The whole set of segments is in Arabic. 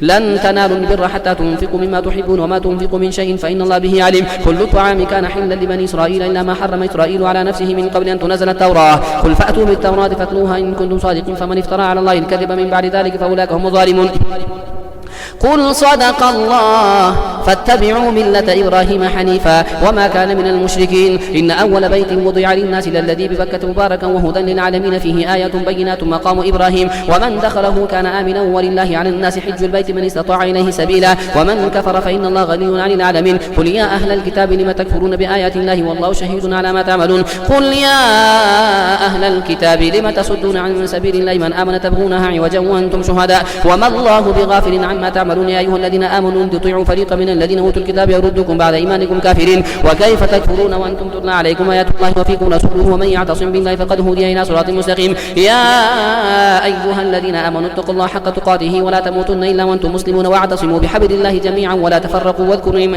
لن تنالوا البر حتى تنفقوا مما تحبون وما تنفقوا من شيء فإن الله به عليم. كل الطعام كان حلا لبني إسرائيل إلا ما حرم إسرائيل على نفسه من قبل أن تنزل التوراة. قل فأتوا بالتوراة فاتلوها إن كنتم صادقين فمن افترى على الله الكذب من بعد ذلك فأولئك هم الظالمون. قل صدق الله فاتبعوا ملة إبراهيم حنيفا وما كان من المشركين. إن أول بيت وضع للناس للذي ببكة مباركا وهدى للعالمين فيه آيات بينات مقام إبراهيم ومن دخله كان آمنا ولله على الناس حج البيت من استطاع إليه سبيلا ومن كفر فإن الله غني عن العالمين. قل يا أهل الكتاب لم تكفرون بآيات الله والله شهيد على ما تعملون. قل يا أهل الكتاب لم تصدون عن سبيل الله من آمن تبغونها عوجا وأنتم شهداء وما الله بغافل عما تعملون. يا أيها الذين آمنوا إن تطيعوا فريقا من الذين أوتوا الكتاب يردوكم بعد إيمانكم كافرين وكيف تكفرون وأنتم تتلى عليكم آيات الله وفيكم رسوله ومن يعتصم بالله فقد هدي إلى صراط مستقيم. يا أيها الذين آمنوا اتقوا الله حق تقاته ولا تموتن إلا وأنتم مسلمون واعتصموا بحبل الله جميعا ولا تفرقوا واذكروا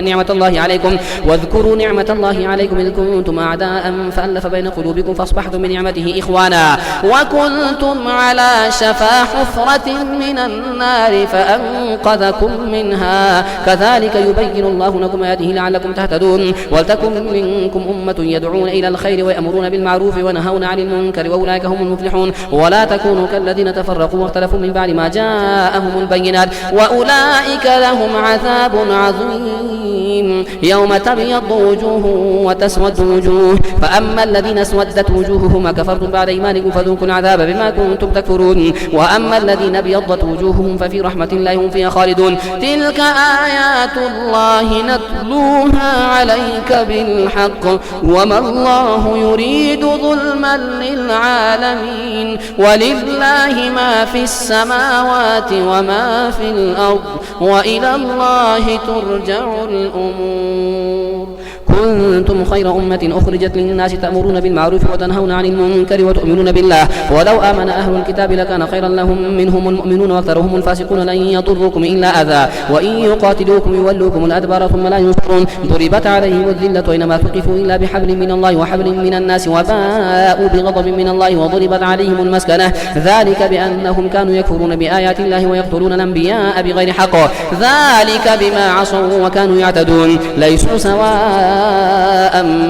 نعمة الله عليكم إذ كنتم أعداء فألف بين قلوبكم فأصبحتم بنعمته إخوانا وكنتم على شفا حفرة من النار فأنقذكم منها كذلك يبين الله لكم آياته لعلكم تهتدون. ولتكن منكم أمة يدعون إلى الخير ويأمرون بالمعروف وينهون عن المنكر وأولئك هم المفلحون. ولا تكونوا كالذين تفرقوا واختلفوا من بعد ما جاءهم البينات وأولئك لهم عذاب عظيم. يوم تبيض وجوه وتسود وجوه فأما الذين اسودت وجوههم كفرتم بعد إيمانكم فذوقوا العذاب بما كنتم تكفرون وأما الذين ابيضت وجوههم ففي رحمة الله هم فيها خالدون. تلك آيات الله نتلوها عليك بالحق وما الله يريد ظلما للعالمين ولله ما في السماوات وما في الأرض وإلى الله ترجع الأمور. كنتم خير أمة أخرجت للناس تأمرون بالمعروف وتنهون عن المنكر وتؤمنون بالله ولو آمن أهل الكتاب لكان خيرا لهم منهم المؤمنون وأكثرهم الفاسقون لن يضركم إلا أذى وإن يقاتلوكم يولوكم الأدبار ثم لا ينصرون. ضربت عليهم الذلة أينما ثقفوا إلا بحبل من الله وحبل من الناس وباءوا بغضب من الله وضربت عليهم المسكنة ذلك بأنهم كانوا يكفرون بآيات الله ويقتلون الأنبياء بغير حق ذلك بما عصوا وكانوا يعتدون. ليسوا سواء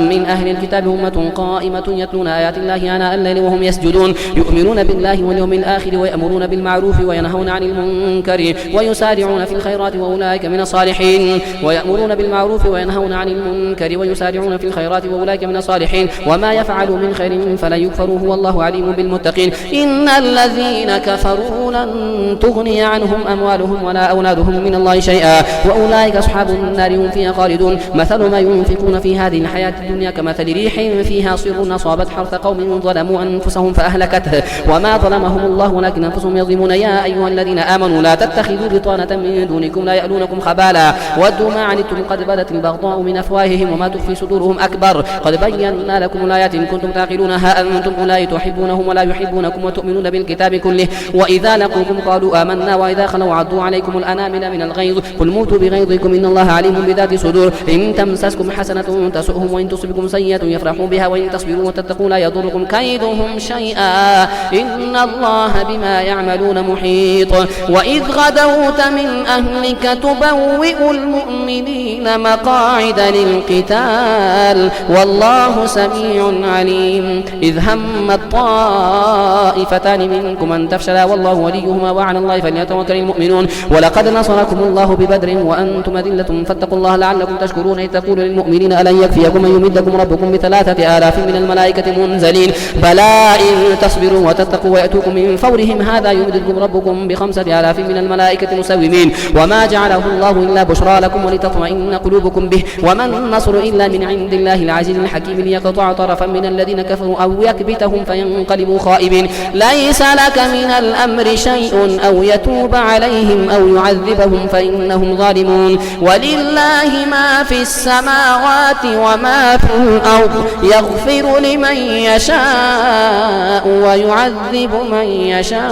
من أهل الكتاب أمة قائمة يتلون آيات الله آناء الليل وهم يسجدون يؤمنون بالله واليوم الآخر ويأمرون بالمعروف وينهون عن المنكر ويسارعون في الخيرات وأولئك من الصالحين. ويأمرون بالمعروف وينهون عن المنكر ويسارعون في الخيرات وأولئك من الصالحين وما يفعلوا من خير فلن يكفروه والله عليم بالمتقين. إن الذين كفروا لن تغني عنهم أموالهم ولا أولادهم من الله شيئا وأولئك أصحاب النار هم فيها خالدون. مثل ما ينفقون في هذه الحياة الدنيا كمثل ريح فيها صر أصابت حرث قوم ظلموا أنفسهم فأهلكته وما ظلمهم الله ولكن أنفسهم يظلمون. يا أيها الذين آمنوا لا تتخذوا بطانة من دونكم لا يألونكم خبالا ودوا ما عنتم قد بدت البغضاء من أفواههم وما تخفي صدورهم أكبر قد بينا لكم الآيات إن كنتم تعقلون. ها أنتم أولئك تحبونهم ولا يحبونكم وتؤمنون بالكتاب كله وإذا لقوكم قالوا آمنا وإذا خلوا عضوا عليكم الأنامل من الغيظ قل موتوا بغيظكم إن الله عليم بذات الصدور. إن تمسسكم حسنة تسؤهم وإن تصبكم سيئة يفرحوا بها وإن تصبروا وتتقوا لا يضركم كيدهم شيئا إن الله بما يعملون محيط. وإذ غدوت من أهلك تبوئ المؤمنين مقاعد للقتال والله سميع عليم. إذ هم الطائفتان منكم أن تفشلا والله وليهما وعلى الله فليتوكل المؤمنون. ولقد نصركم الله ببدر وأنتم أذلة فاتقوا الله لعلكم تشكرون. إذ تقول للمؤمنين ألن يكفيكم أن يمدكم ربكم ب3,000 من الملائكة منزلين بلى إن تصبروا وتتقوا ويأتوكم من فورهم هذا يمدكم ربكم ب5,000 من الملائكة مسومين وما جعله الله إلا بشرى لكم ولتطمئن قلوبكم به وما النصر إلا من عند الله العزيز الحكيم ليقطع طرفا من الذين كفروا أو يكبتهم فينقلبوا خائبين. ليس لك من الأمر شيء أو يتوب عليهم أو يعذبهم فإنهم ظالمون. ولله ما في السماوات وما في الأرض يغفر لمن يشاء ويعذب من يشاء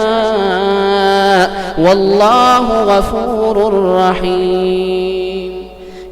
والله غفور رحيم.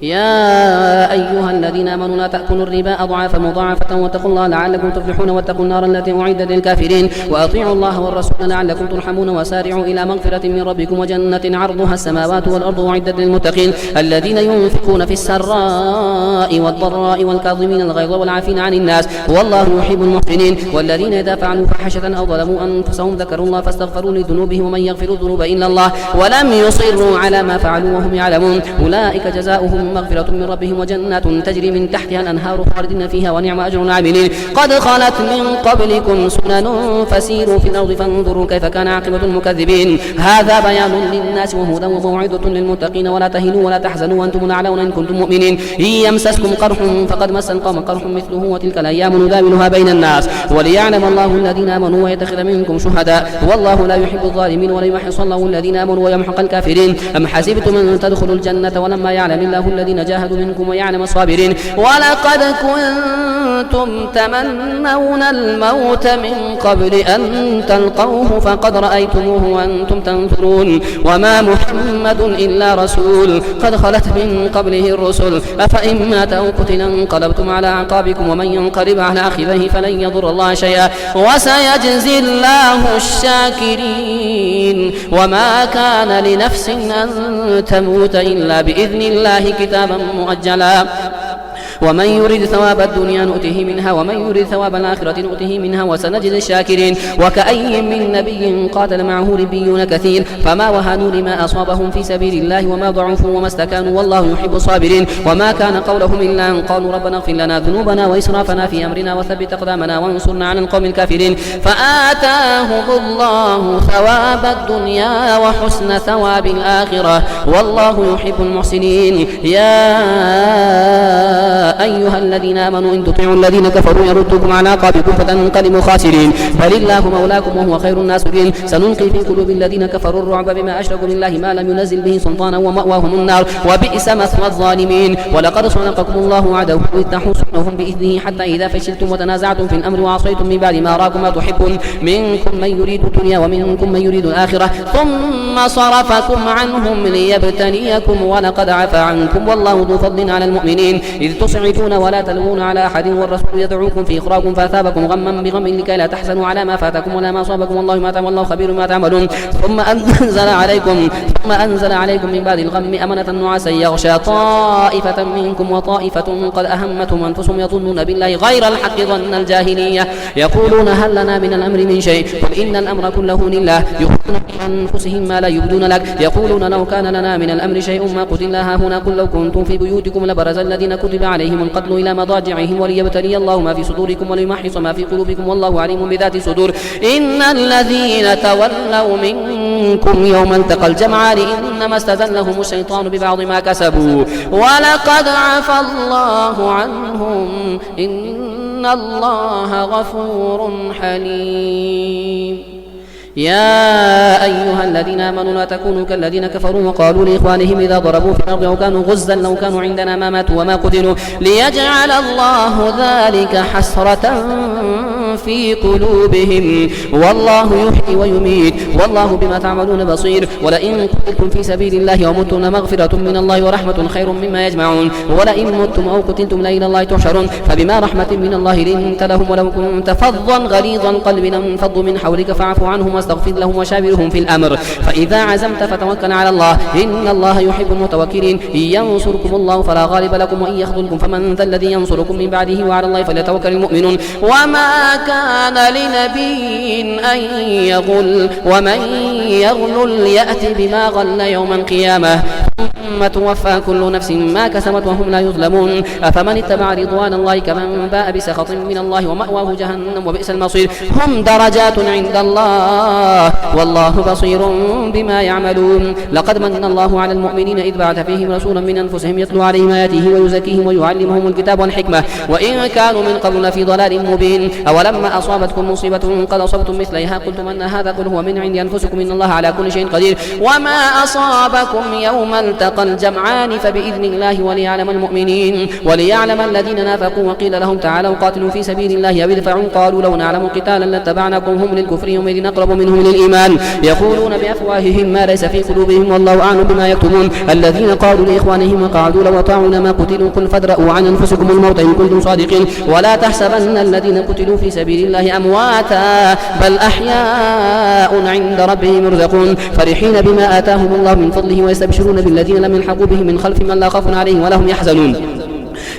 يا أيها الذين آمنوا لا تأكلوا الربا أضعافا مضاعفة واتقوا الله لعلكم تفلحون واتقوا النار التي أعدت للكافرين وأطيعوا الله والرسول لعلكم ترحمون وسارعوا إلى مغفرة من ربكم وجنة عرضها السماوات والأرض أعدت للمتقين الذين ينفقون في السراء والضراء والكاظمين الغيظ والعافين عن الناس والله يحب المحسنين والذين إذا فعلوا فاحشة أو ظلموا أنفسهم ذكروا الله فاستغفروا لذنوبهم ومن يغفر الذنوب إلا الله ولم يصروا على ما فعلوا وهم يعلمون أولئك جزاؤهم مغفرة من ربهم وجنات تجري من تحتها الأنهار خالدين فيها ونعم أجر العاملين قد خلت من قبلكم سنن فسيروا في الأرض فانظروا كيف كان عاقبة المكذبين هذا بيان للناس وهدى وموعظة للمتقين ولا تهنوا ولا تحزنوا وأنتم الأعلون إن كنتم مؤمنين إن يمسسكم قرح فقد مس القوم قرح مثله وتلك الأيام نداولها بين الناس وليعلم الله الذين آمنوا ويتخذ منكم شهداء والله لا يحب الظالمين وليمحص الله الذين آمنوا ويمحق الكافرين أم حسبتم أن تدخلوا الجنة ولما يعلم الله الذين جاهدوا منكم ويعلم الصابرين ولقد كنتم تمنون الموت من قبل أن تلقوه فقد رأيتموه وأنتم تنظرون وما محمد إلا رسول قد خلت من قبله الرسل أفإن مات أو قتل انقلبتم على أعقابكم ومن ينقلب على عقبيه فلن يضر الله شيئا وسيجزي الله الشاكرين وما كان لنفس أن تموت إلا بإذن الله كتابا مؤجلا ومن يريد ثواب الدنيا نؤته منها ومن يريد ثواب الآخرة نؤته منها وسنجزي الشاكرين وكأي من نبي قاتل معه ربيون كثير فما وهنوا لما أصابهم في سبيل الله وما ضعفوا وما استكانوا والله يحب الصابرين وما كان قولهم إلا أن قالوا ربنا اغفر لنا ذنوبنا وإسرافنا في أمرنا وثبت أقدامنا وانصرنا على القوم الكافرين فآتاهم الله ثواب الدنيا وحسن ثواب الآخرة والله يحب المحسنين يا أيها الذين آمنوا إن تطيعوا الذين كفروا يردوكم على أعقابكم فتنقلبوا خاسرين بل الله مولاكم وهو خير الناصرين سنلقي في قلوب الذين كفروا الرعب بما أشركوا بالله ما لم ينزل به سلطانا ومأواهم النار وبئس مثوى الظالمين ولقد صدقكم الله وعده إذ تحوصونهم بإذنه حتى إذا فشلتم وتنازعتم في الأمر وعصيتم من بعد ما أراكم ما تحبون منكم من يريد الدنيا ومنكم من يريد الآخرة ثم صرفكم عنهم ليبتليكم ولقد عفا عنكم والله ذو فضل على المؤمنين إذ تصعدون ولا تلوون على أحد والرسول يدعوكم في إخراجكم فأثابكم غما بغم لكي لا تحزنوا على ما فاتكم ولا ما أصابكم والله خبير ما تعملون ثم أنزل عليكم من بعد الغم أمنة نعاسا يغشى طائفة منكم وطائفة قد أهمتهم أنفسهم يظنون بالله غير الحق ظن الجاهلية يقولون هل لنا من الأمر من شيء قل إن الأمر كله لله يخفون في أنفسهم ما لا يبدون لك يقولون لو كان لنا من الأمر شيء ما قتلنا هنا قل لو كنتم في بيوتكم لبرز الذين كتب عليهم القتل إلى مضاجعهم وليبتلي الله ما في صدوركم وليمحص ما في قلوبكم والله عليم بذات الصدور إن الذين تولوا منكم يوم التقى الجمعان إنما استزلهم الشيطان ببعض ما كسبوا ولقد عفا الله عنهم إن الله غفور حليم يا أيها الذين آمنوا لا تكونوا كالذين كفروا وقالوا لإخوانهم إذا ضربوا في الأرض أو كانوا غزا لو كانوا عندنا ما ماتوا وما قتلوا ليجعل الله ذلك حسرة في قلوبهم والله يحيي ويميت والله بما تعملون بصير ولئن قتلتم في سبيل الله ومتم لمغفرة من الله ورحمة خير مما يجمعون ولئن متم أو قتلتم لإلى الله تحشرون فبما رحمة من الله لنت لهم ولو كنت فظا غليظ القلب لانفضوا من حولك فاعف عنهم واستغفر لهم وشاورهم في الأمر فإذا عزمت فتوكل على الله إن الله يحب المتوكلين إن ينصركم الله فلا غالب لكم وإن يخذلكم فمن ذا الذي ينصركم من بعده وعلى الله فليتوكل المؤمنون وما كان لنبي أن يغل ومن يغل يأتي بما غل يوم القيامة ثم توفى كل نفس ما كسبت وهم لا يظلمون أفمن اتبع رضوان الله كمن باء بسخط من الله ومأواه جهنم وبئس المصير هم درجات عند الله والله بصير بما يعملون لقد من الله على المؤمنين إذ بعث فيهم رسولا من أنفسهم يتلو عليهم آياته ويزكيهم ويعلمهم الكتاب والحكمة وإن كانوا من قبل لفي ضلال مبين أولما أصابتكم مصيبة قد أصبتم مثليها قلتم أن هذا قل هو من عند أنفسكم إن الله على كل شيء قدير وما أصابكم يوم التقى التقى الجمعان فبإذن الله وليعلم المؤمنين وليعلم الذين نافقوا. وقيل لهم تعالوا قاتلوا في سبيل الله أو ادفعوا قالوا لو نعلم قتالا لاتبعناكم هم للكفر يومئذ أقرب منهم للإيمان يقولون بأفواههم ما ليس في قلوبهم والله أعلم بما يكتمون. الذين قالوا لإخوانهم وقعدوا لو أطاعونا ما قتلوا قل فادرءوا عن أنفسكم الموت إن كنتم صادقين ولا تحسبن الذين قتلوا في سبيل الله أمواتا بل أحياء عند ربهم يرزقون فرحين بما آتاهم الله من فضله ويستبشرون بالذين لم يلحقوا بهم من خلفهم ألا خوف عليهم ولا هم يحزنون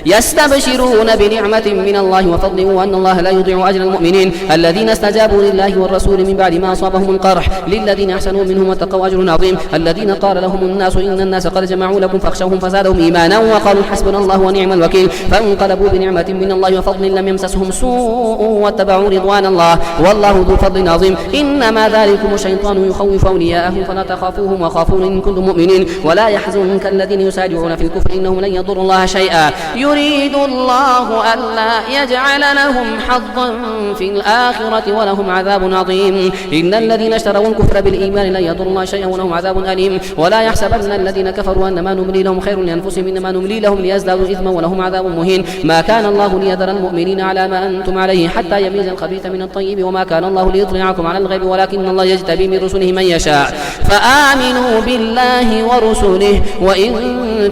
يستبشرون بنعمة من الله وفضل وأن الله لا يضيع أجر المؤمنين. الذين استجابوا لله والرسول من بعد ما أصابهم القرح للذين أحسنوا منهم واتقوا أجر عظيم. الذين قال لهم الناس إن الناس قد جمعوا لكم فاخشوهم فزادهم إيمانا وقالوا حسبنا الله ونعم الوكيل فانقلبوا بنعمة من الله وفضل لم يمسسهم سوء واتبعوا رضوان الله والله ذو فضل عظيم. إنما ذلكم الشيطان يخوف أولياءه فلا تخافوهم وخافون إن كنتم مؤمنين ولا يحزنك الذين يسارعون في الكفر إنهم لن يضروا الله شيئا يريد الله ألا يجعل لهم حظا في الآخرة ولهم عذاب عظيم. إن الذين اشتروا الكفر بالإيمان لن يضروا الله شيئا ولهم عذاب أليم. ولا يحسبن الذين كفروا أنما نملي لهم خير لأنفسهم إنما نملي لهم ليزدادوا إثما ولهم عذاب مهين. ما كان الله ليذر المؤمنين على ما أنتم عليه حتى يميز الخبيث من الطيب وما كان الله ليطلعكم على الغيب ولكن الله يجتبي من رسله من يشاء. فآمنوا بالله ورسله وإن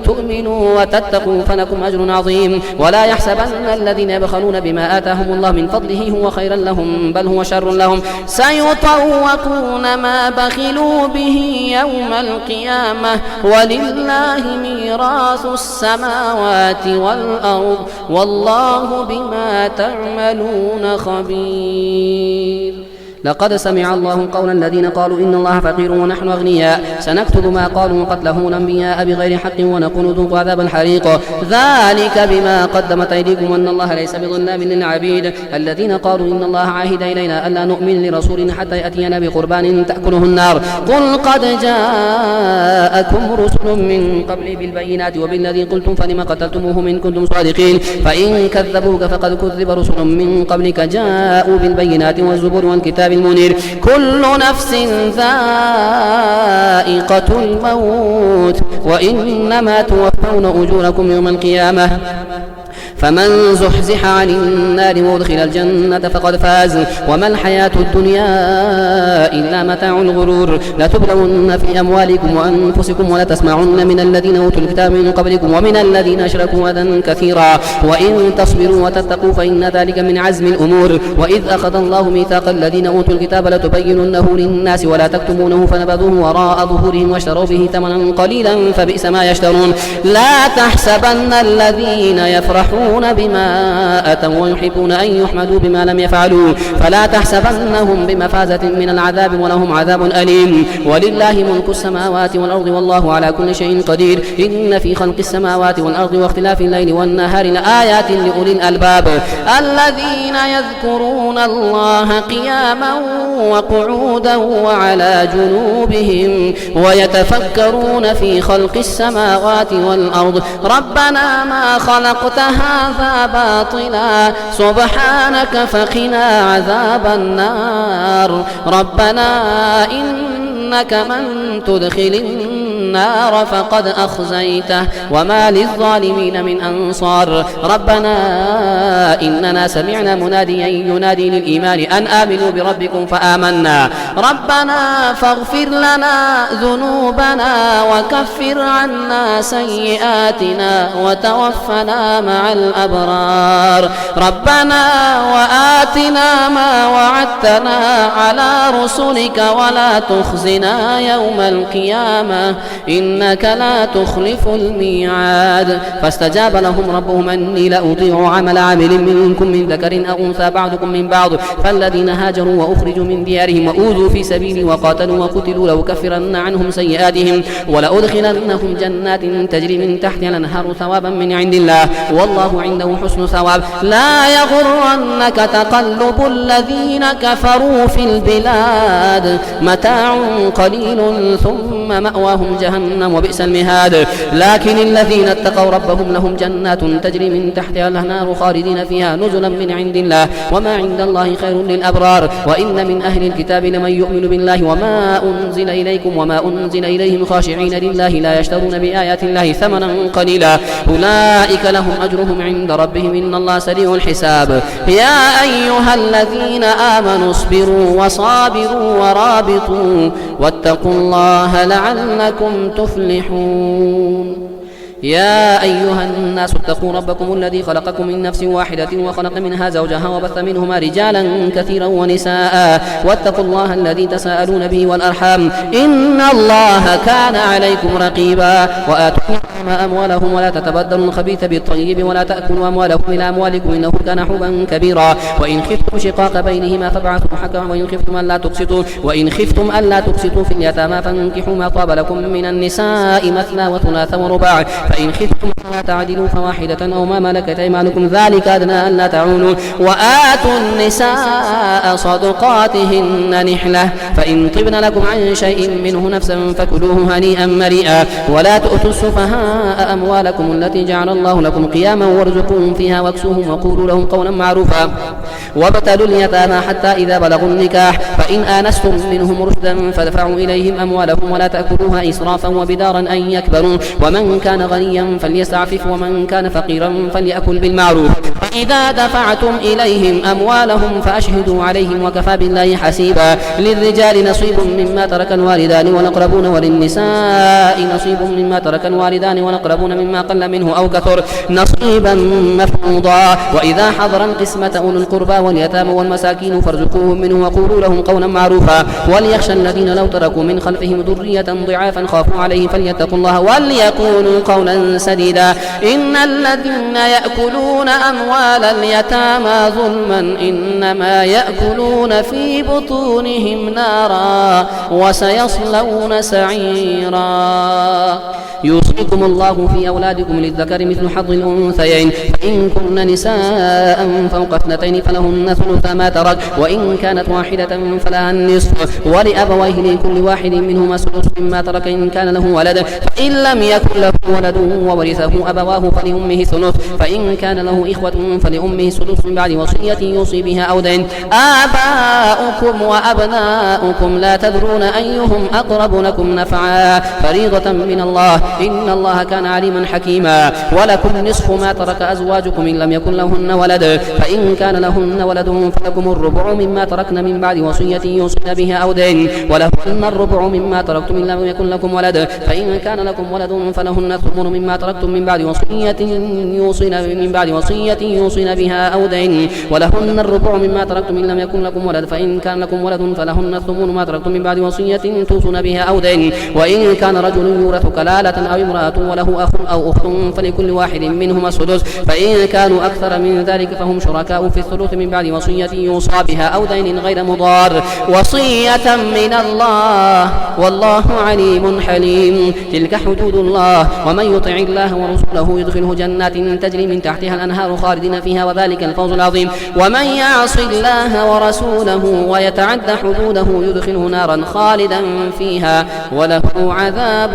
تؤمنوا وتتقوا فلكم أجر عظيم. ولا يحسبن الذين يبخلون بما آتاهم الله من فضله هو خيرا لهم بل هو شر لهم سيطوقون ما بخلوا به يوم القيامة ولله ميراث السماوات والأرض والله بما تعملون خبير. لقد سمع الله قول الذين قالوا إن الله فقير ونحن أغنياء سنكتب ما قالوا وقتلهم الأنبياء بغير حق ونقول ذوقوا عذاب الحريق ذلك بما قدمت أيديكم وأن الله ليس بظلام للعبيد. الذين قالوا إن الله عاهد إلينا ألا نؤمن لرسول حتى يأتينا بقربان تأكله النار قل قد جاءكم رسل من قبل بالبينات وبالذي قلتم فلم قتلتموهم إن كنتم صادقين فإن كذبوك فقد كذب رسل من قبلك جاءوا بالبينات والزبر والكتاب المنير كل نفس ذائقة الموت وإنما توفون أجوركم يوم القيامة فمن زحزح عن النار وادخل الجنة فقد فاز وما الحياة الدنيا إلا متاع الغرور. لتبلون في أموالكم وأنفسكم ولتسمعن من الذين أوتوا الكتاب من قبلكم ومن الذين أشركوا أذى كثيرا وإن تصبروا وتتقوا فإن ذلك من عزم الأمور. وإذ أخذ الله ميثاق الذين أوتوا الكتاب لتبيننه للناس ولا تكتمونه فنبذوه وراء ظهورهم واشتروا به ثمنا قليلا فبئس ما يشترون. لا تحسبن الذين يفرحون بما أتوا ويحبون أن يحمدوا بما لم يفعلوا فلا تحسبنهم بمفازة من العذاب ولهم عذاب أليم. ولله ملك السماوات والأرض والله على كل شيء قدير. إن في خلق السماوات والأرض واختلاف الليل والنهار لآيات لأولي الألباب الذين يذكرون الله قياما وقعودا وعلى جنوبهم ويتفكرون في خلق السماوات والأرض ربنا ما خلقت هذا باطلا سبحانك فقنا عذاب النار ربنا إنك من تدخل النار فقد أخزيته وما للظالمين من أنصار. ربنا إننا سمعنا مناديا ينادي للإيمان أن آمنوا بربكم فآمنا ربنا فاغفر لنا ذنوبنا وكفر عنا سيئاتنا وتوفنا مع الأبرار ربنا وآتنا ما وعدتنا على رسلك ولا تخزنا يوم القيامة إنك لا تخلف الميعاد. فاستجاب لهم ربهم أني لأطيع عمل عامل منكم من ذكر أو أنثى بعضكم من بعض فالذين هاجروا وأخرجوا من ديارهم وأوذوا في سبيلي وقاتلوا وقتلوا لأكفرن عنهم سيئاتهم ولأدخلنهم جنات تجري من تحتها الأنهار ثوابا من عند الله والله عنده حسن ثواب. لا يغرنك تقلب الذين كفروا في البلاد متاع قليل ثم مأواهم جهنم جهنم وبئس المهاد. لكن الذين اتقوا ربهم لهم جنات تجري من تحتها الأنهار خالدين فيها نزلا من عند الله وما عند الله خير للأبرار. وإن من أهل الكتاب لمن يؤمن بالله وما أنزل إليكم وما أنزل إليهم خاشعين لله لا يشترون بآيات الله ثمنا قليلا أولئك لهم أجرهم عند ربهم إن الله سريع الحساب. يا أيها الذين آمنوا اصبروا وصابروا ورابطوا واتقوا الله لعلكم تفلحون. يا أيها الناس اتقوا ربكم الذي خلقكم من نفس واحدة وخلق منها زوجها وبث منهما رجالا كثيرا ونساء واتقوا الله الذي تساءلون به والأرحام إن الله كان عليكم رقيبا. وآتوا أموالهم ولا تتبدلوا الخبيث بالطيب ولا تأكلوا أموالهم إلى أموالكم إنه كان حبا كبيرا. وإن خفتم شقاق بينهما فابعثوا حكما وإن خفتم ألا تقسطوا في اليتامى فانكحوا ما طاب لكم من النساء مثنى وثلاث ورباع فإن خفتم ألا تعدلوا فواحدة أو ما ملكت أيمانكم ذلك أدنى ألا تعولوا. وآتوا النساء صدقاتهن نحلة فإن طبن لكم عن شيء منه نفسا فكلوه هنيئا مريئا. ولا تؤتوا السفهاء أموالكم التي جعل الله لكم قياما وارزقوهم فيها واكسوهم وقولوا لهم قولا معروفا. وابتلوا اليتامى حتى إذا بلغوا النكاح فإن آنستم منهم رشدا فادفعوا إليهم أموالهم ولا تأكلوها إسرافا وبدارا أن يكبروا. ومن كان غنيا فليستعفف ومن كان فقيرا فليأكل بالمعروف. فإذا دفعتم إليهم أموالهم فأشهدوا عليهم وكفى بالله حسيبا. للرجال نصيب مما ترك الوالدان والأقربون وللنساء نصيب مما ترك الوالدان والأقربون مما قل منه أو كثر نصيبا مفروضا. وإذا حضر القسمة أولو القربى واليتامى والمساكين فارزقوهم منه وقولوا لهم قولا معروفا. وليخشى الذين لو تركوا من خلفهم ذرية ضعافا خافوا عليه فليتقوا الله وليقولوا قولا سديدا. إن الذين يأكلون أموال اليتامى ظلما إنما يأكلون في بطونهم نارا وسيصلون سعيرا. يوصيكم الله في أولادكم للذكر مثل حظ الأنثيين فإن كن نساء فوق اثنتين فلهن ثلث ما ترك وإن كانت واحدة فلها النصف ولأبويه لكل واحد منهما السدس مما ترك إن كان له ولد فإن لم يكن له ولد وورثه أبواه فلأمه ثلث فإن كان له إخوة فلأمه السدس من بعد وصية يوصي بها أو دين. آباؤكم وأبناؤكم لا تدرون أيهم أقرب لكم نفعا فريضة من الله إن الله كان عليما حكيما. ولكم نصف ما ترك أزواجكم إن لم يكن لهن ولد فإن كان لهن ولد فلكم الربع مما تركن من بعد وصية يوصين بها أو دين ولهن الربع مما تركتم إن لم يكن لكم ولد فإن كان لكم ولد فلهن الثمن مما تركتم من بعد وصية يوصين بها أو دين ولهن الربع مما تركتم إن لم يكن لكم ولد فإن كان لكم ولد فلهن الثمن ما تركتم من بعد وصية توصون بها أو دين. وإن كان رجل يورث كلالة أو امرأة وله أخ أو أخت فلكل واحد منهما السدس فإن كانوا أكثر من ذلك فهم شركاء في الثلث من بعد وصية يوصى بها أو دين غير مضار وصية من الله والله عليم حليم. تلك حدود الله ومن يطع الله ورسوله يدخله جنات تجري من تحتها الأنهار خالدين فيها وذلك الفوز العظيم. ومن يعص الله ورسوله ويتعد حدوده يدخله نارا خالدا فيها وله عذاب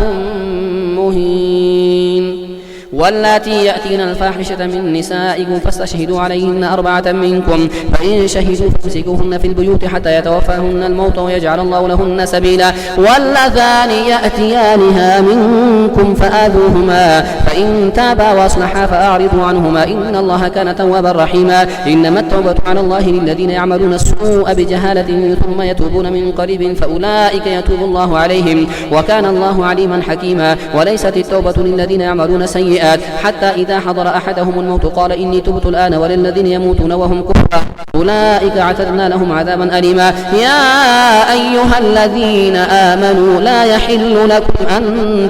مهين. واللاتي يأتين الفاحشة من نسائكم فاستشهدوا عليهن 4 منكم فإن شهدوا فامسكوهن في البيوت حتى يتوفاهن الموت ويجعل الله لهن سبيلا. واللذان يأتيانها منكم فآذوهما فإن تابا واصلحا فأعرضوا عنهما إن الله كان توابا رحيما. إنما التوبة على الله للذين يعملون السوء بجهالة ثم يتوبون من قريب فأولئك يتوب الله عليهم وكان الله عليما حكيما. وليست التوبة للذين يعملون سيئات حتى إذا حضر أحدهم الموت قال إني تبت الآن وللذين يموتون وهم كفار أولئك اعتدنا لهم عذابا أليما. يا أيها الذين آمنوا لا يحل لكم أن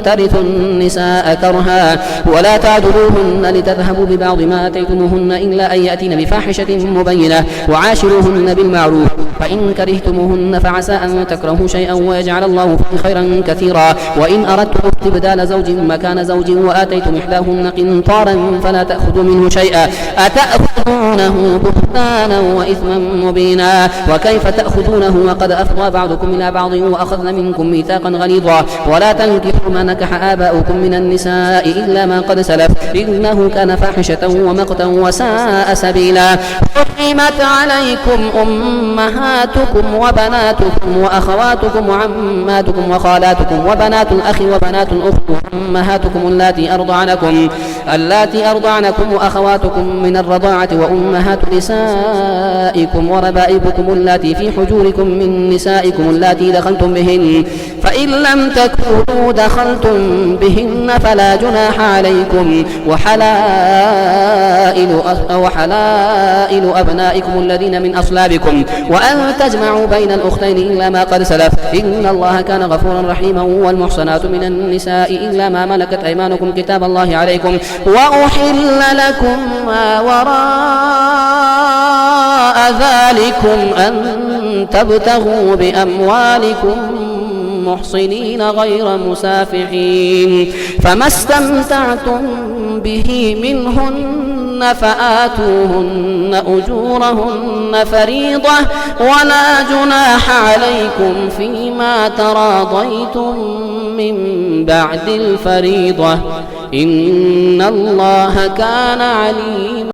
ترثوا النساء كرها ولا تعدلوهن لتذهبوا ببعض ما آتيتموهن إلا أن يأتين بفاحشة مبينة وعاشروهن بالمعروف فإن كرهتموهن فعسى أن تكرهوا شيئا ويجعل الله فيه خيرا كثيرا. وإن أردتم استبدال زوج مكان زوج وآتيتم إحداهن قنطارا فلا تأخذوا منه شيئا أتأخذونه بهتانا وإثما مبينا. وكيف تأخذونه وقد أفضى بعضكم إلى بعض وأخذن منكم ميثاقا غليظا ولا تنكحوا ما نكح آباؤكم من النساء إلا ما قد سلف إنه كان فاحشة ومقتا وساء سبيلا. حرمت عليكم أمهاتكم وبناتكم وأخواتكم وعماتكم وخالاتكم وبنات الأخ وبنات الأخت وأمهاتكم اللاتي أرضعنكم وأخواتكم من الرضاعة وأمهات نسائكم وربائبكم اللاتي في حجوركم من نسائكم اللاتي دخلتم بهن فإن لم تكونوا دخلتم بهن فلا جناح عليكم وحلائل أبنائكم الذين من أصلابكم وأن تجمعوا بين الأختين إلا ما قد سلف إن الله كان غفورا رحيما. والمحصنات من النساء إلا ما ملكت أيمانكم كتاب الله عليكم وأحل لكم ما وراء ذلكم أن تبتغوا بأموالكم محصنين غير مسافحين فما استمتعتم به منهن فآتوهن أجورهن فريضة ولا جناح عليكم فيما تراضيتم من بعد الفريضة إن الله كان عليما